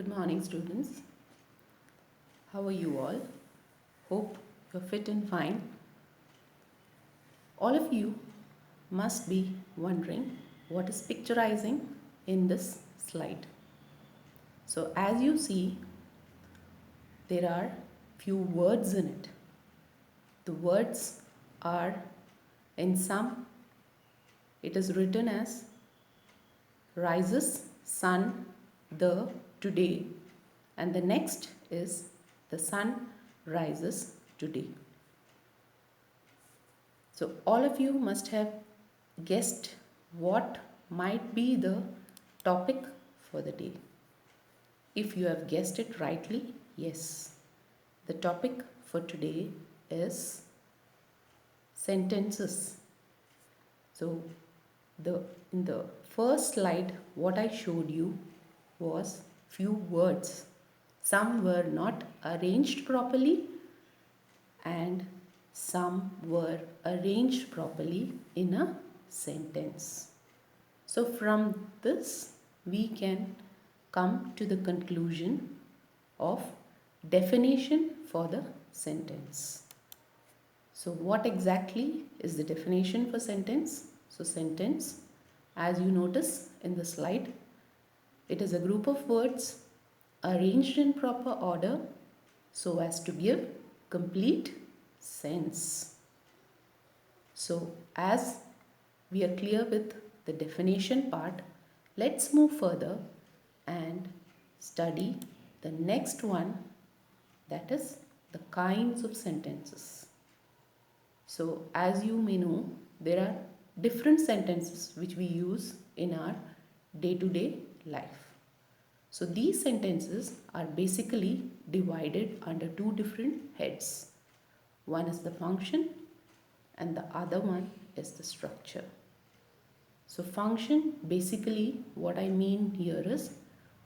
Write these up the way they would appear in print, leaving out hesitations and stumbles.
Good morning, students. How are you all? Hope you're fit and fine. All of you must be wondering what is picturizing in this slide. So, as you see, there are few words in it. The words are in some, it is written as rises sun the today, and the next is the sun rises today. So all of you must have guessed what might be the topic for the day. If you have guessed it rightly, yes. The topic for today is sentences. So in the first slide what I showed you was few words. Some were not arranged properly and some were arranged properly in a sentence. So from this we can come to the conclusion of definition for the sentence. So what exactly is the definition for sentence? So sentence, as you notice in the slide, it is a group of words arranged in proper order so as to give complete sense. So as we are clear with the definition part, let's move further and study the next one, that is the kinds of sentences. So as you may know, there are different sentences which we use in our day-to-day life. So these sentences are basically divided under two different heads. One is the function and the other one is the structure. So function, basically what I mean here is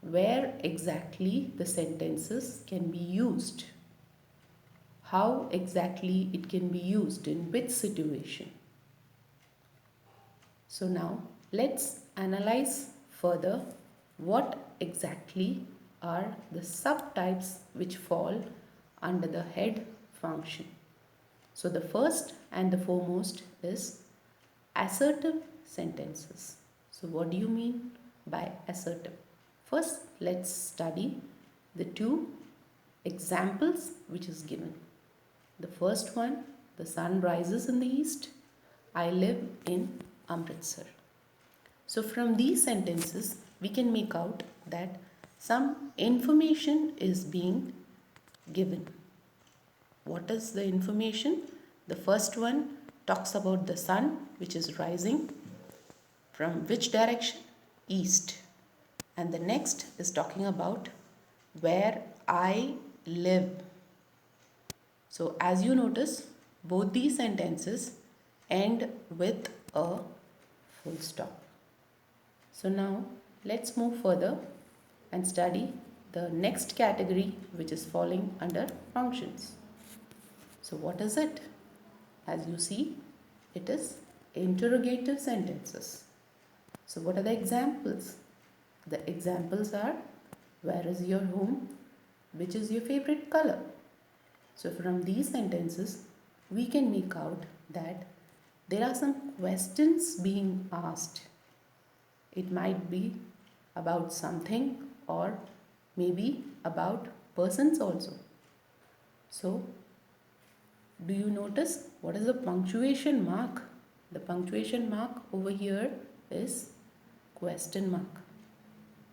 where exactly the sentences can be used. How exactly it can be used in which situation. So now let's analyze further what exactly are the subtypes which fall under the head function. So the first and the foremost is assertive sentences. So what do you mean by assertive? First, let's study the two examples which is given. The first one, the sun rises in the east. I live in Amritsar. So from these sentences, we can make out that some information is being given. What is the information? The first one talks about the sun which is rising. From which direction? East. And the next is talking about where I live. So as you notice, both these sentences end with a full stop. So now let's move further and study the next category which is falling under functions. So what is it? As you see, it is interrogative sentences. So what are the examples? The examples are, where is your home? Which is your favorite color? So from these sentences, we can make out that there are some questions being asked. It might be about something or maybe about persons also. So do you notice what is the punctuation mark? The punctuation mark over here is question mark.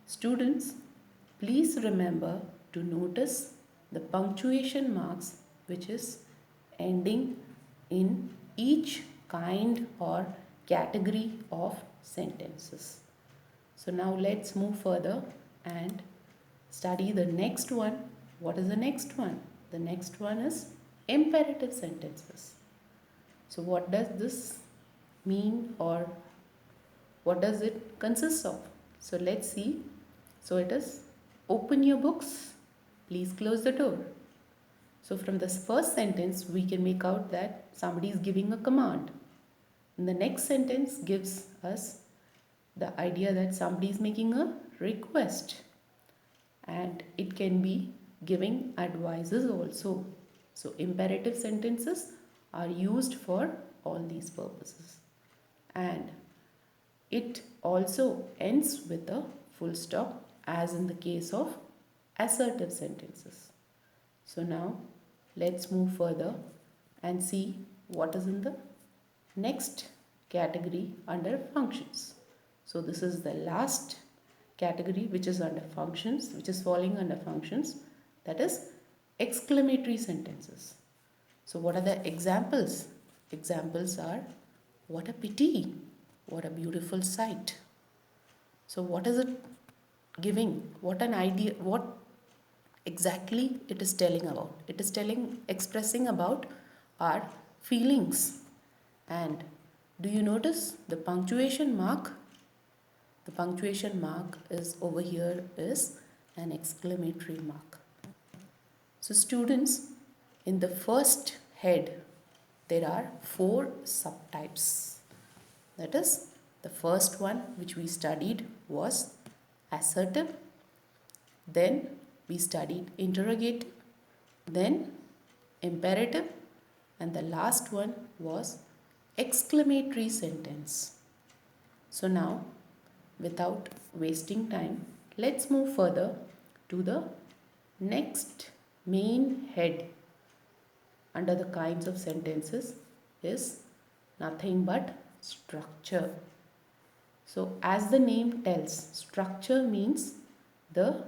Students, please remember to notice the punctuation marks which is ending in each kind or category of sentences. So now let's move further and study the next one. What is the next one? The next one is imperative sentences. So what does this mean or what does it consist of? So let's see. So it is, open your books, please close the door. So from this first sentence we can make out that somebody is giving a command. And the next sentence gives us the idea that somebody is making a request. And and it can be giving advices also. So imperative sentences are used for all these purposes, and it also ends with a full stop as in the case of assertive sentences. So now let's move further and see what is in the next category under functions. So this is the last category which is under functions, which is falling under functions, that is exclamatory sentences. So what are the examples? Examples are, what a pity, what a beautiful sight. So what is it giving? What an idea, what exactly it is telling about? It is expressing about our feelings. And do you notice the punctuation mark? The punctuation mark is over here is an exclamatory mark. So students, in the first head, there are 4 subtypes. That is, the first one which we studied was assertive, then we studied interrogative, then imperative, and the last one was exclamatory sentence. So now, without wasting time, let's move further to the next main head under the kinds of sentences is nothing but structure. So as the name tells, structure means the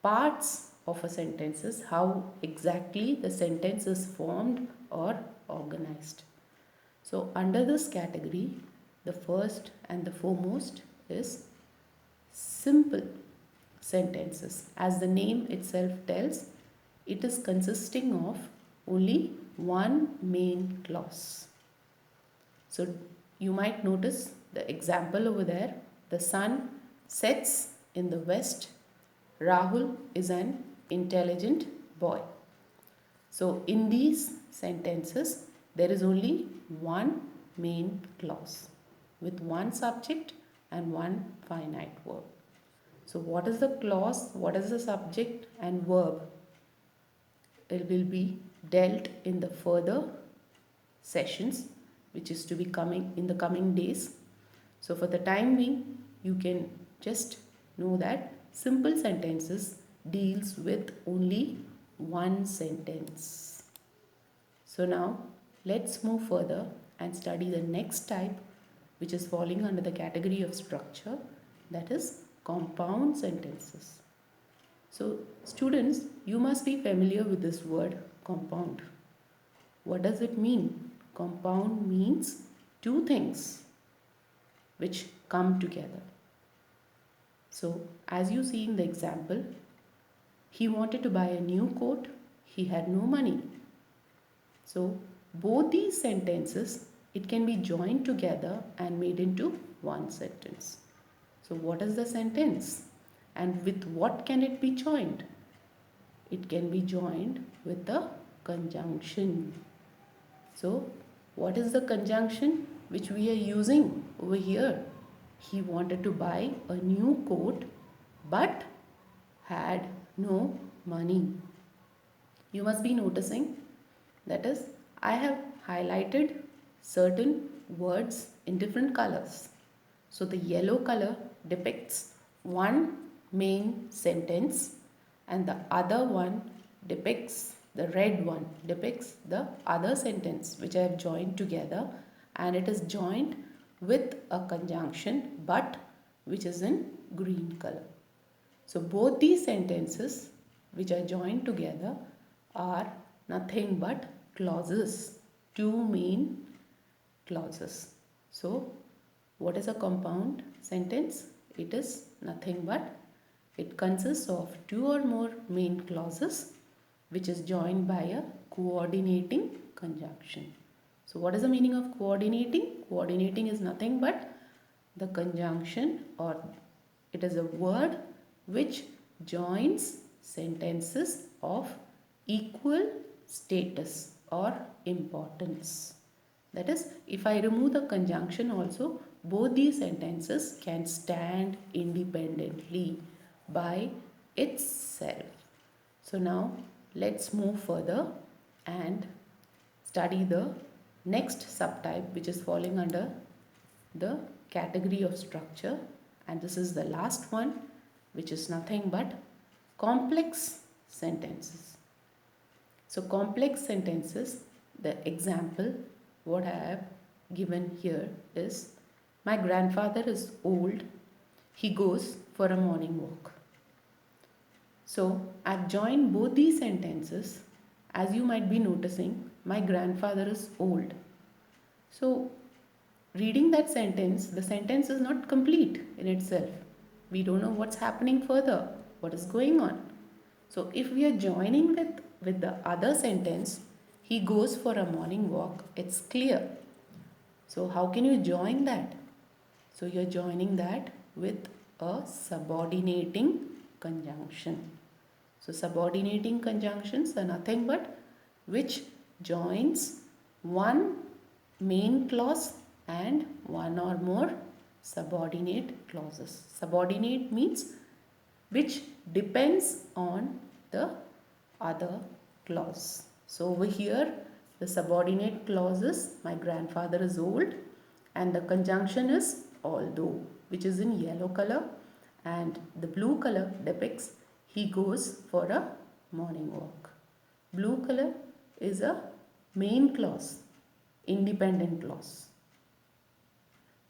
parts of a sentence, is how exactly the sentence is formed or organized. So under this category, the first and the foremost is simple sentences. As the name itself tells, it is consisting of only one main clause. So you might notice the example over there. The sun sets in the west. Rahul is an intelligent boy. So in these sentences, there is only one main clause with one subject and one finite verb. So what is the clause, what is the subject and verb? It will be dealt in the further sessions, which is to be coming in the coming days. So for the time being, you can just know that simple sentences deals with only one sentence. So now let's move further and study the next type, which is falling under the category of structure, that is compound sentences. So students, you must be familiar with this word compound. What does it mean? Compound means two things which come together. So as you see in the example, he wanted to buy a new coat, he had no money. So both these sentences, it can be joined together and made into one sentence. So what is the sentence? And with what can it be joined? It can be joined with a conjunction. So what is the conjunction which we are using over here? He wanted to buy a new coat but had no money. You must be noticing, that is, I have highlighted certain words in different colors. So the yellow color depicts one main sentence and the other one depicts, the red one depicts the other sentence which I have joined together, and it is joined with a conjunction but which is in green color. So both these sentences which are joined together are nothing but clauses, two main clauses. So what is a compound sentence? It is nothing but it consists of two or more main clauses which is joined by a coordinating conjunction. So what is the meaning of coordinating? Coordinating is nothing but the conjunction, or it is a word which joins sentences of equal status or importance. That is, if I remove the conjunction also, both these sentences can stand independently by itself. So now let's move further and study the next subtype, which is falling under the category of structure, and this is the last one, which is nothing but complex sentences. So complex sentences, the example what I have given here is, my grandfather is old, he goes for a morning walk. So I've joined both these sentences. As you might be noticing, my grandfather is old. So reading that sentence, the sentence is not complete in itself. We don't know what's happening further, what is going on. So if we are joining with the other sentence, he goes for a morning walk, it's clear. So how can you join that? So you're joining that with a subordinating conjunction. So subordinating conjunctions are nothing but which joins one main clause and one or more subordinate clauses. Subordinate means which depends on the other clause. So over here the subordinate clause is, my grandfather is old, and the conjunction is although, which is in yellow color, and the blue color depicts he goes for a morning walk. Blue color is a main clause, independent clause.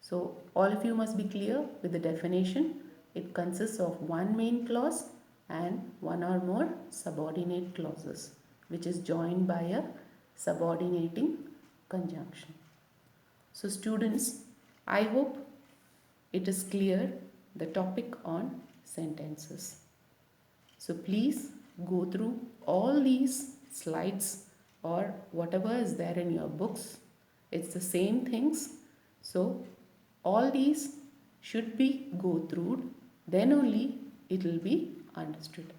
So all of you must be clear with the definition. It consists of one main clause and one or more subordinate clauses, which is joined by a subordinating conjunction. So students, I hope it is clear the topic on sentences. So please go through all these slides or whatever is there in your books. It's the same things. So all these should be go through, then only it will be understood.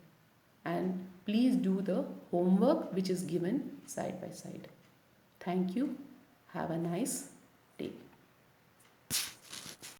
And please do the homework which is given side by side. Thank you. Have a nice day.